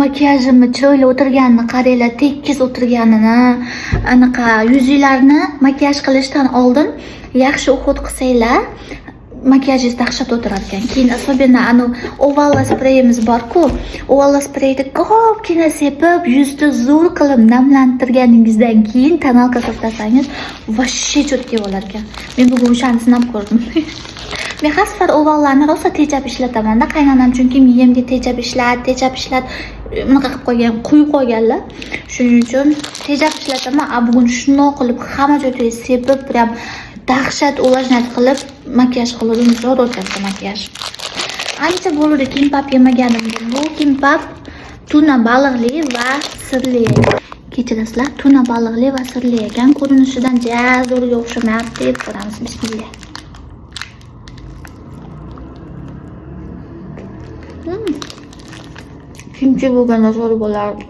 makiyajimni chiroyli o'tirganini qaranglar, tekis o'tirganini, anaqa yuzinglarni makiyaj qilishdan oldin yaxshi uhud qilsanglar, makiyajingiz dahshat o'tirar ekan. Keyin особенно oval spreyimiz bor-ku, oval spreyni ko'pgina sepib, yuzni zo'r qilib namlantirganingizdan keyin tonalka surtsangiz, voshshe cho'tka bo'lar ekan. Men bugun o'shani sinab ko'rdim. Men har safar ovallarni rosa tejab ishlataman-da, qaynonam chunki miyamga tejab ishlat, bunaqa qilib qo'ygan, quyib qo'yganlar. Shuning uchun tejab ishlataman. Bugun shundoq qilib hamma joyga sepib, prям dahshat ulajnat qilib makiyaj qildim, zo'r o'tadi makiyaj. Ancha bo'ldi kimbap yemaganim. Bu kimbap tuna baliqli va sirli. Kechirasizlar, tuna baliqli va sirli ekan. Ko'rinishidan zo'rga o'xshamayapti deb ko'ramiz. Bismillah. Kimchi bo'lganda zo'r bo'lardi.